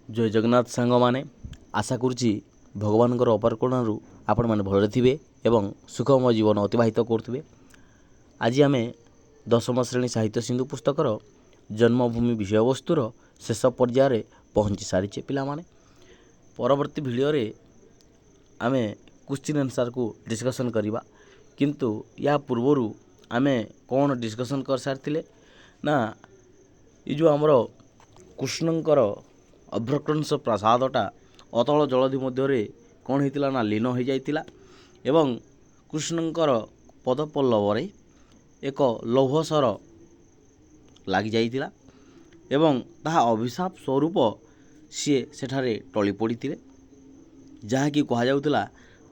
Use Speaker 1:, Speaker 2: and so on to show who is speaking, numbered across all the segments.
Speaker 1: ଜୟ ଜଗନ୍ନାଥ ସାଙ୍ଗମାନେ, ଆଶା କରୁଛି ଭଗବାନଙ୍କର ଅପାର କରୁଣାରୁ ଆପଣମାନେ ଭଲରେ ଥିବେ ଏବଂ ସୁଖମୟ ଜୀବନ ଅତିବାହିତ କରୁଥିବେ। ଆଜି ଆମେ ଦଶମ ଶ୍ରେଣୀ ସାହିତ୍ୟ ସିନ୍ଧୁ ପୁସ୍ତକର ଜନ୍ମଭୂମି ବିଷୟବସ୍ତୁର ଶେଷ ପର୍ଯ୍ୟାୟରେ ପହଞ୍ଚି ସାରିଛେ ପିଲାମାନେ। ପରବର୍ତ୍ତୀ ଭିଡ଼ିଓରେ ଆମେ କ୍ୱେଶ୍ଚିନ୍ ଆନ୍ସର୍କୁ ଡିସ୍କସନ୍ କରିବା, କିନ୍ତୁ ୟା ପୂର୍ବରୁ ଆମେ କ'ଣ ଡିସ୍କସନ୍ କରିସାରିଥିଲେ ନା ଏ ଯେଉଁ ଆମର କୃଷ୍ଣଙ୍କର ଅଭ୍ରକ୍ରଂଶ ପ୍ରାସାଦଟା ଅତଳ ଜଳଧି ମଧ୍ୟରେ କ'ଣ ହେଇଥିଲା ନା ଲୀନ ହୋଇଯାଇଥିଲା ଏବଂ କୃଷ୍ଣଙ୍କର ପଦପଲ୍ଲବରେ ଏକ ଲୌହସର ଲାଗିଯାଇଥିଲା ଏବଂ ତାହା ଅଭିଶାପ ସ୍ୱରୂପ ସିଏ ସେଠାରେ ଟଳି ପଡ଼ିଥିଲେ, ଯାହାକି କୁହାଯାଉଥିଲା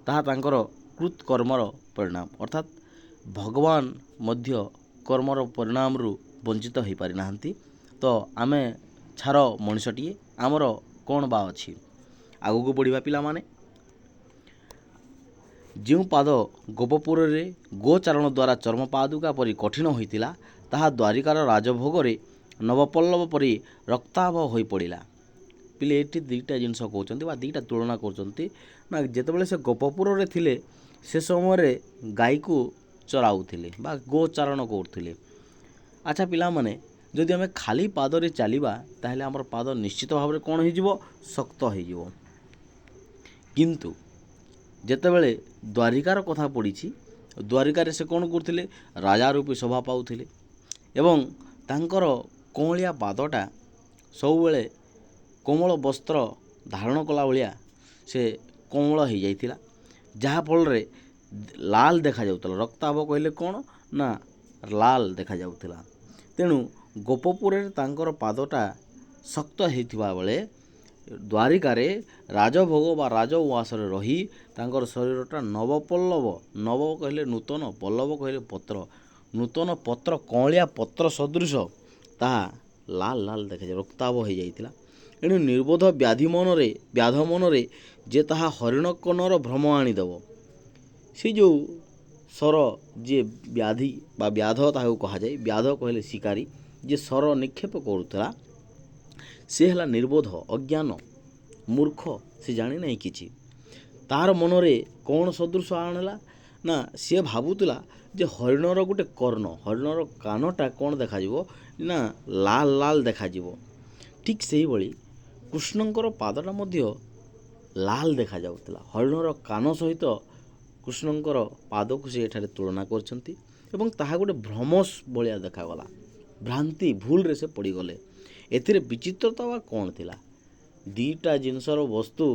Speaker 1: ତାହା ତାଙ୍କର କୃତକର୍ମର ପରିଣାମ। ଅର୍ଥାତ୍ ଭଗବାନ ମଧ୍ୟ କର୍ମର ପରିଣାମରୁ ବଞ୍ଚିତ ହୋଇପାରିନାହାନ୍ତି। ତ ଆମେ ଛାର ମଣିଷଟିଏ, ଆମର କ'ଣ ବା ଅଛି। ଆଗକୁ ବଢ଼ିବା ପିଲାମାନେ। ଯେଉଁ ପାଦ ଗୋପପୁରରେ ଗୋଚାରଣ ଦ୍ୱାରା ଚର୍ମପାଦୁକା ପରି କଠିନ ହୋଇଥିଲା, ତାହା ଦ୍ୱାରିକାର ରାଜଭୋଗରେ ନବପଲ୍ଲବ ପରି ରକ୍ତାଭ ହୋଇପଡ଼ିଲା। ପିଲେ ଏଠି ଦୁଇଟା ଜିନିଷ କହୁଛନ୍ତି ବା ଦୁଇଟା ତୁଳନା କରୁଛନ୍ତି ନା, ଯେତେବେଳେ ସେ ଗୋପପୁରରେ ଥିଲେ ସେ ସମୟରେ ଗାଈକୁ ଚରାଉଥିଲେ ବା ଗୋଚାରଣ କରୁଥିଲେ। ଆଚ୍ଛା ପିଲାମାନେ, ଯଦି ଆମେ ଖାଲି ପାଦରେ ଚାଲିବା ତାହେଲେ ଆମର ପାଦ ନିଶ୍ଚିତ ଭାବରେ କ'ଣ ହୋଇଯିବ? ଶକ୍ତ ହୋଇଯିବ। କିନ୍ତୁ ଯେତେବେଳେ ଦ୍ୱାରିକାର କଥା ପଡ଼ିଛି, ଦ୍ୱାରିକାରେ ସେ କ'ଣ କରୁଥିଲେ? ରାଜା ରୂପେ ଶୋଭା ପାଉଥିଲେ ଏବଂ ତାଙ୍କର କଅଁଳିଆ ପାଦଟା ସବୁବେଳେ କୋମଳ ବସ୍ତ୍ର ଧାରଣ କଲା ଭଳିଆ ସେ କୋମଳ ହୋଇଯାଇଥିଲା, ଯାହାଫଳରେ ଲାଲ ଦେଖାଯାଉଥିଲା। ରକ୍ତାଭ କହିଲେ କ'ଣ ନା ଲାଲ ଦେଖାଯାଉଥିଲା। ତେଣୁ ଗୋପପୁରରେ ତାଙ୍କର ପାଦଟା ଶକ୍ତ ହୋଇଥିବା ବେଳେ ଦ୍ୱାରିକାରେ ରାଜଭୋଗ ବା ରାଜଉଆସରେ ରହି ତାଙ୍କର ଶରୀରଟା ନବପଲ୍ଲବ, ନବ କହିଲେ ନୂତନ, ପଲ୍ଲବ କହିଲେ ପତ୍ର, ନୂତନ ପତ୍ର, କଅଁଳିଆ ପତ୍ର ସଦୃଶ ତାହା ଲାଲ ଲାଲ ଦେଖାଯାଏ, ରକ୍ତାଭ ହୋଇଯାଇଥିଲା। ଏଣୁ ନିର୍ବୋଧ ବ୍ୟାଧ ମନରେ ଯେ ତାହା ହରିଣ କର୍ଣ୍ଣର ଭ୍ରମ ଆଣିଦେବ। ସେ ଯେଉଁ ସର ଯିଏ ବ୍ୟାଧି ବା ବ୍ୟାଧ ତାହାକୁ କୁହାଯାଏ, ବ୍ୟାଧ କହିଲେ ଶିକାରୀ, ଯିଏ ସର ନିକ୍ଷେପ କରୁଥିଲା ସେ ହେଲା ନିର୍ବୋଧ, ଅଜ୍ଞାନ, ମୂର୍ଖ, ସେ ଜାଣିନାହିଁ କିଛି। ତାହାର ମନରେ କ'ଣ ସଦୃଶ ଆଣିଲା ନା ସିଏ ଭାବୁଥିଲା ଯେ ହରିଣର ଗୋଟେ କର୍ଣ୍ଣ, ହରିଣର କାନଟା କ'ଣ ଦେଖାଯିବ ନା ଲାଲ ଲାଲ ଦେଖାଯିବ। ଠିକ୍ ସେହିଭଳି କୃଷ୍ଣଙ୍କର ପାଦଟା ମଧ୍ୟ ଲାଲ ଦେଖାଯାଉଥିଲା। ହରିଣର କାନ ସହିତ କୃଷ୍ଣଙ୍କର ପାଦକୁ ସେ ଏଠାରେ ତୁଳନା କରିଛନ୍ତି ଏବଂ ତାହା ଗୋଟେ ଭ୍ରମ ଭଳିଆ ଦେଖାଗଲା। ଭ୍ରାନ୍ତି, ଭୁଲରେ ସେ ପଡ଼ିଗଲେ। ଏଥିରେ ବିଚିତ୍ରତା ବା କ'ଣ ଥିଲା? ଦୁଇଟା ଜିନିଷର ବସ୍ତୁ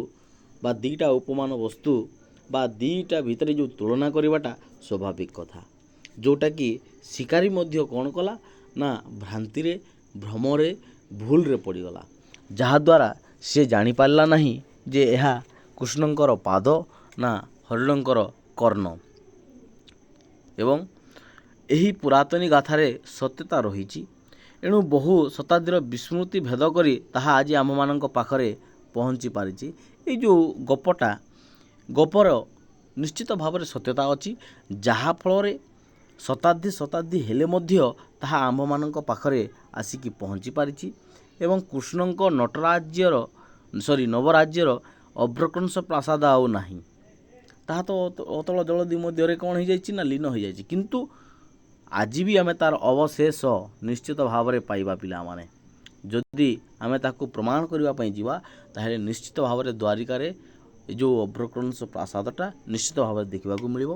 Speaker 1: ବା ଦୁଇଟା ଉପମାନ ବସ୍ତୁ ବା ଦୁଇଟା ଭିତରେ ଯେଉଁ ତୁଳନା କରିବାଟା ସ୍ୱାଭାବିକ କଥା, ଯେଉଁଟାକି ଶିକାରୀ ମଧ୍ୟ କ'ଣ କଲା ନା ଭ୍ରାନ୍ତିରେ, ଭ୍ରମରେ, ଭୁଲରେ ପଡ଼ିଗଲା, ଯାହାଦ୍ୱାରା ସେ ଜାଣିପାରିଲା ନାହିଁ ଯେ ଏହା କୃଷ୍ଣଙ୍କର ପାଦ ନା ହରିଣଙ୍କର କର୍ଣ୍ଣ। ଏବଂ ଏହି ପୁରାତନୀ ଗାଥାରେ ସତ୍ୟତା ରହିଛି। ଏଣୁ ବହୁ ଶତାବ୍ଦୀର ବିସ୍ମୃତି ଭେଦ କରି ତାହା ଆଜି ଆମମାନଙ୍କ ପାଖରେ ପହଞ୍ଚି ପାରିଛି। ଏଇ ଯେଉଁ ଗପର ନିଶ୍ଚିତ ଭାବରେ ସତ୍ୟତା ଅଛି, ଯାହାଫଳରେ ଶତାବ୍ଦୀ ହେଲେ ମଧ୍ୟ ତାହା ଆମ୍ଭମାନଙ୍କ ପାଖରେ ଆସିକି ପହଞ୍ଚି ପାରିଛି ଏବଂ କୃଷ୍ଣଙ୍କ ନବରାଜ୍ୟର ଅଭ୍ରକ୍ରଂଶ ପ୍ରାସାଦ ଆଉ ନାହିଁ। ତାହା ତ ଅତଳ ଜଳଧି ମଧ୍ୟରେ କ'ଣ ହୋଇଯାଇଛି ନା ଲୀନ ହୋଇଯାଇଛି। କିନ୍ତୁ ଆଜି ବି ଆମେ ତା'ର ଅବଶେଷ ନିଶ୍ଚିତ ଭାବରେ ପାଇବା ପିଲାମାନେ। ଯଦି ଆମେ ତାକୁ ପ୍ରମାଣ କରିବା ପାଇଁ ଯିବା ତାହେଲେ ନିଶ୍ଚିତ ଭାବରେ ଦ୍ୱାରିକାରେ ଏ ଯେଉଁ ଅଭ୍ରକ୍ରଂଶ ପ୍ରାସାଦଟା ନିଶ୍ଚିତ ଭାବରେ ଦେଖିବାକୁ ମିଳିବ।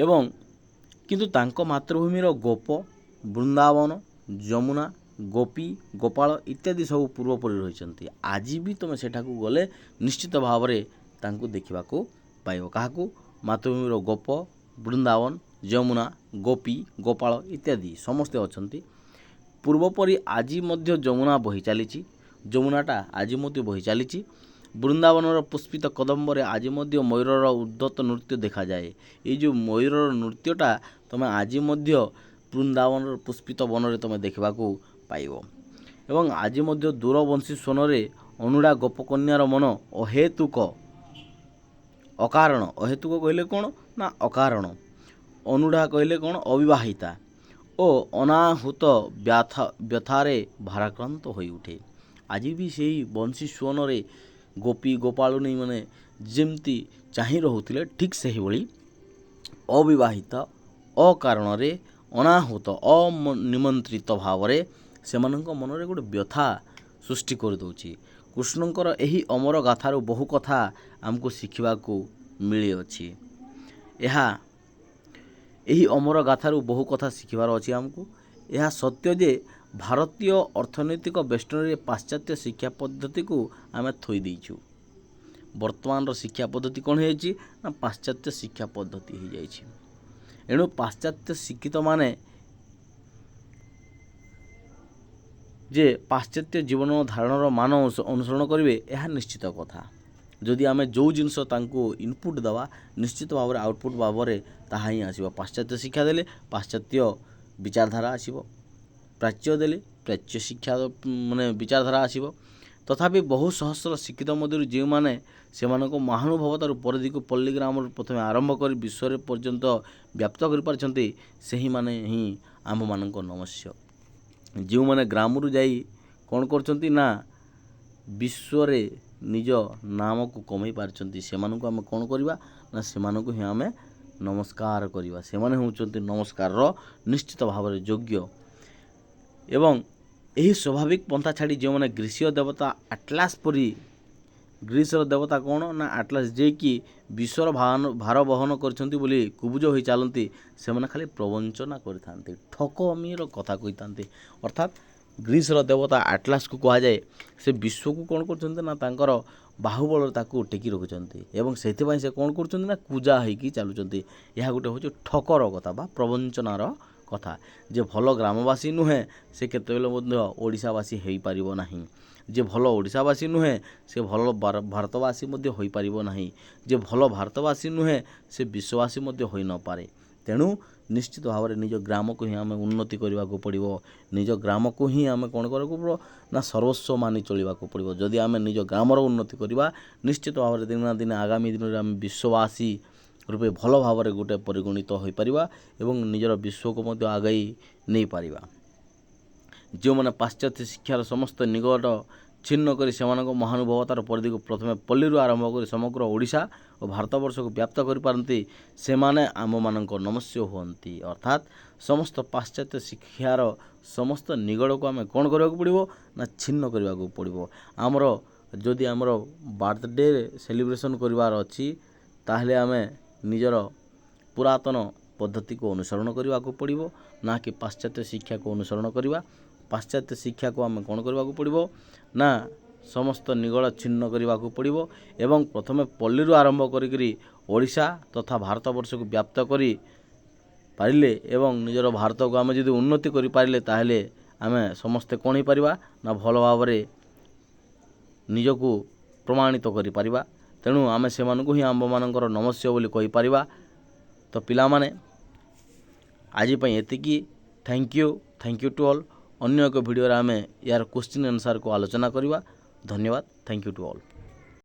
Speaker 1: ଏବଂ କିନ୍ତୁ ତାଙ୍କ ମାତୃଭୂମିର ଗୋପ, ବୃନ୍ଦାବନ, ଯମୁନା, ଗୋପୀ, ଗୋପାଳ ଇତ୍ୟାଦି ସବୁ ପୂର୍ବପରି ରହିଛନ୍ତି। ଆଜି ବି ତୁମେ ସେଠାକୁ ଗଲେ ନିଶ୍ଚିତ ଭାବରେ ତାଙ୍କୁ ଦେଖିବାକୁ ପାଇବ। କାହାକୁ? ମାତୃଭୂମିର ଗୋପ, ବୃନ୍ଦାବନ, ଯମୁନା, ଗୋପୀ, ଗୋପାଳ ଇତ୍ୟାଦି ସମସ୍ତେ ଅଛନ୍ତି। ପୂର୍ବପରି ଆଜି ମଧ୍ୟ ଯମୁନା ବହି ଚାଲିଛି, ଯମୁନାଟା ଆଜି ମଧ୍ୟ ବହି ଚାଲିଛି। ବୃନ୍ଦାବନର ପୁଷ୍ପିତ କଦମ୍ବରେ ଆଜି ମଧ୍ୟ ମୟୂରର ଉଦ୍ଧତ ନୃତ୍ୟ ଦେଖାଯାଏ। ଏଇ ଯେଉଁ ମୟୂରର ନୃତ୍ୟଟା ତୁମେ ଆଜି ମଧ୍ୟ ବୃନ୍ଦାବନର ପୁଷ୍ପିତ ବନରେ ତୁମେ ଦେଖିବାକୁ ପାଇବ। ଏବଂ ଆଜି ମଧ୍ୟ ଦୂରବଂଶୀ ସ୍ୱନରେ ଅନୁଡ଼ା ଗୋପକନ୍ୟାର ମନ ଅକାରଣ, ଅହେତୁକ କହିଲେ କ'ଣ ନା ଅକାରଣ, ଅନୁଡ଼ା କହିଲେ କ'ଣ ଅବିବାହିତା ଓ ଅନାହୁତ ବ୍ୟଥାରେ ଭାରାକ୍ରାନ୍ତ ହୋଇଉଠେ। ଆଜି ବି ସେଇ ବଂଶୀ ସ୍ୱନରେ ଗୋପୀ ଗୋପାଳୁଣୀ ମାନେ ଯେମିତି ଚାହିଁ ରହୁଥିଲେ, ଠିକ୍ ସେହିଭଳି ଅବିବାହିତ ଅକାରଣରେ ଅନାହୁତ ଅନିମନ୍ତ୍ରିତ ଭାବରେ ସେମାନଙ୍କ ମନରେ ଗୋଟେ ବ୍ୟଥା ସୃଷ୍ଟି କରିଦେଉଛି। କୃଷ୍ଣଙ୍କର ଏହି ଅମର ଗାଥାରୁ ବହୁ କଥା ଆମକୁ ଶିଖିବାକୁ ମିଳିଅଛି। ଏହି ଅମର ଗାଥାରୁ ବହୁ କଥା ଶିଖିବାର ଅଛି ଆମକୁ। ଏହା ସତ୍ୟ ଯେ ଭାରତୀୟ ଅର୍ଥନୈତିକ ବେଷ୍ଟନୀରେ ପାଶ୍ଚାତ୍ୟ ଶିକ୍ଷା ପଦ୍ଧତିକୁ ଆମେ ଥୋଇ ଦେଇଛୁ। ବର୍ତ୍ତମାନର ଶିକ୍ଷା ପଦ୍ଧତି କ'ଣ ହେଇଯାଇଛି ନା ପାଶ୍ଚାତ୍ୟ ଶିକ୍ଷା ପଦ୍ଧତି ହୋଇଯାଇଛି। ଏଣୁ ପାଶ୍ଚାତ୍ୟ ଶିକ୍ଷିତମାନେ ଯେ ପାଶ୍ଚାତ୍ୟ ଜୀବନ ଧାରଣର ମାନ ଅନୁସରଣ କରିବେ ଏହା ନିଶ୍ଚିତ କଥା। ଯଦି ଆମେ ଯେଉଁ ଜିନିଷ ତାଙ୍କୁ ଇନପୁଟ୍ ଦେବା ନିଶ୍ଚିତ ଭାବରେ ଆଉଟପୁଟ୍ ଭାବରେ ତାହା ହିଁ ଆସିବ। ପାଶ୍ଚାତ୍ୟ ଶିକ୍ଷା ଦେଲେ ପାଶ୍ଚାତ୍ୟ ବିଚାରଧାରା ଆସିବ, ପ୍ରାଚ୍ୟ ଦେଲେ ପ୍ରାଚ୍ୟ ଶିକ୍ଷା ମାନେ ବିଚାରଧାରା ଆସିବ। ତଥାପି ବହୁ ସହସ୍ର ଶିକ୍ଷିତ ମଧ୍ୟରୁ ଯେଉଁମାନେ ସେମାନଙ୍କ ମହାନୁଭବତାରୁ ପରିଧିକୁ ପଲ୍ଲୀଗ୍ରାମରୁ ପ୍ରଥମେ ଆରମ୍ଭ କରି ବିଶ୍ୱରେ ପର୍ଯ୍ୟନ୍ତ ବ୍ୟାପ୍ତ କରିପାରିଛନ୍ତି, ସେହିମାନେ ହିଁ ଆମ୍ଭମାନଙ୍କ ନମସ୍ୟ। ଯେଉଁମାନେ ଗ୍ରାମରୁ ଯାଇ କ'ଣ କରୁଛନ୍ତି ନା ବିଶ୍ୱରେ ନିଜ ନାମକୁ କମାଇ ପାରିଛନ୍ତି, ସେମାନଙ୍କୁ ଆମେ କ'ଣ କରିବା ନା ସେମାନଙ୍କୁ ହିଁ ଆମେ ନମସ୍କାର କରିବା। ସେମାନେ ହେଉଛନ୍ତି ନମସ୍କାରର ନିଶ୍ଚିତ ଭାବରେ ଯୋଗ୍ୟ। ଏବଂ ଏହି ସ୍ୱାଭାବିକ ପନ୍ଥା ଛାଡ଼ି ଯେଉଁମାନେ ଗ୍ରୀସୀୟ ଦେବତା ଆଟ୍ଲାସ୍ ପରି, ଗ୍ରୀସର ଦେବତା କ'ଣ ନା ଆଟ୍ଲାସ୍, ଯିଏକି ବିଶ୍ୱର ଭାର ବହନ କରିଛନ୍ତି ବୋଲି କୁବୁଜ ହୋଇ ଚାଲନ୍ତି, ସେମାନେ ଖାଲି ପ୍ରବଞ୍ଚନା କରିଥାନ୍ତି, ଠକମିର କଥା କହିଥାନ୍ତି। ଅର୍ଥାତ୍ ଗ୍ରୀସର ଦେବତା ଆଟ୍ଲାସ୍କୁ କୁହାଯାଏ, ସେ ବିଶ୍ୱକୁ କ'ଣ କରୁଛନ୍ତି ନା ତାଙ୍କର ବାହୁବଳରେ ତାକୁ ଟେକି ରଖୁଛନ୍ତି ଏବଂ ସେଥିପାଇଁ ସେ କ'ଣ କରୁଛନ୍ତି ନା କୁଜା ହେଇକି ଚାଲୁଛନ୍ତି। ଏହା ଗୋଟେ ହେଉଛି ଠକର କଥା ବା ପ୍ରବଞ୍ଚନାର କଥା। ଯେ ଭଲ ଗ୍ରାମବାସୀ ନୁହେଁ ସେ କେତେବେଳେ ମଧ୍ୟ ଓଡ଼ିଶାବାସୀ ହୋଇପାରିବ ନାହିଁ। ଯେ ଭଲ ଓଡ଼ିଶାବାସୀ ନୁହେଁ ସେ ଭଲ ଭାରତବାସୀ ମଧ୍ୟ ହୋଇପାରିବ ନାହିଁ। ଯେ ଭଲ ଭାରତବାସୀ ନୁହେଁ ସେ ବିଶ୍ୱବାସୀ ମଧ୍ୟ ହୋଇନପାରେ। ତେଣୁ ନିଶ୍ଚିତ ଭାବରେ ନିଜ ଗ୍ରାମକୁ ହିଁ ଆମେ ଉନ୍ନତି କରିବାକୁ ପଡ଼ିବ। ନିଜ ଗ୍ରାମକୁ ହିଁ ଆମେ କ'ଣ କରିବାକୁ ପଡ଼ିବ ନା ସର୍ବସ୍ୱ ମାନି ଚଳିବାକୁ ପଡ଼ିବ। ଯଦି ଆମେ ନିଜ ଗ୍ରାମର ଉନ୍ନତି କରିବା ନିଶ୍ଚିତ ଭାବରେ ଦିନେ ନା ଦିନେ ଆଗାମୀ ଦିନରେ ଆମେ ବିଶ୍ୱବାସୀ ରୂପେ ଭଲ ଭାବରେ ଗୋଟେ ପରିଗଣିତ ହୋଇପାରିବା ଏବଂ ନିଜର ବିଶ୍ୱକୁ ମଧ୍ୟ ଆଗେଇ ନେଇପାରିବା। ଯେଉଁମାନେ ପାଶ୍ଚାତ୍ୟ ଶିକ୍ଷାର ସମସ୍ତ ନିକଟ ଛିନ୍ନ କରି ସେମାନଙ୍କ ମହାନୁଭବତାର ପରିଧିକୁ ପ୍ରଥମେ ପଲ୍ଲୀରୁ ଆରମ୍ଭ କରି ସମଗ୍ର ଓଡ଼ିଶା ଓ ଭାରତବର୍ଷକୁ ବ୍ୟାପ୍ତ କରିପାରନ୍ତି, ସେମାନେ ଆମମାନଙ୍କ ନମସ୍ୟ ହୁଅନ୍ତି। ଅର୍ଥାତ୍ ସମସ୍ତ ପାଶ୍ଚାତ୍ୟ ଶିକ୍ଷାର ସମସ୍ତ ନିଗଡ଼କୁ ଆମେ କ'ଣ କରିବାକୁ ପଡ଼ିବ ନା ଛିନ୍ନ କରିବାକୁ ପଡ଼ିବ। ଯଦି ଆମର ବାର୍ଥଡେ ସେଲିବ୍ରେସନ୍ କରିବାର ଅଛି, ତାହେଲେ ଆମେ ନିଜର ପୁରାତନ ପଦ୍ଧତିକୁ ଅନୁସରଣ କରିବାକୁ ପଡ଼ିବ, ନା କି ପାଶ୍ଚାତ୍ୟ ଶିକ୍ଷାକୁ ଅନୁସରଣ କରିବା। ପାଶ୍ଚାତ୍ୟ ଶିକ୍ଷାକୁ ଆମେ କ'ଣ କରିବାକୁ ପଡ଼ିବ ନା ସମସ୍ତ ନିଗଡ଼ ଛିନ୍ନ କରିବାକୁ ପଡ଼ିବ ଏବଂ ପ୍ରଥମେ ପଲ୍ଲୀରୁ ଆରମ୍ଭ କରିକିରି ଓଡ଼ିଶା ତଥା ଭାରତବର୍ଷକୁ ବ୍ୟାପ୍ତ କରି ପାରିଲେ ଏବଂ ନିଜର ଭାରତକୁ ଆମେ ଯଦି ଉନ୍ନତି କରିପାରିଲେ, ତାହେଲେ ଆମେ ସମସ୍ତେ କ'ଣ ହେଇପାରିବା ନା ଭଲ ଭାବରେ ନିଜକୁ ପ୍ରମାଣିତ କରିପାରିବା। ତେଣୁ ଆମେ ସେମାନଙ୍କୁ ହିଁ ଆମ୍ଭମାନଙ୍କର ନମସ୍ୟ ବୋଲି କହିପାରିବା। ତ ପିଲାମାନେ ଆଜି ପାଇଁ ଏତିକି। Thank you to all. ଅନ୍ୟ ଏକ ଭିଡ଼ିଓରେ ଆମେ ଏହାର କ୍ୱେଶ୍ଚିନ୍ ଆନ୍ସର୍କୁ ଆଲୋଚନା କରିବା। ଧନ୍ୟବାଦ। Thank you to all.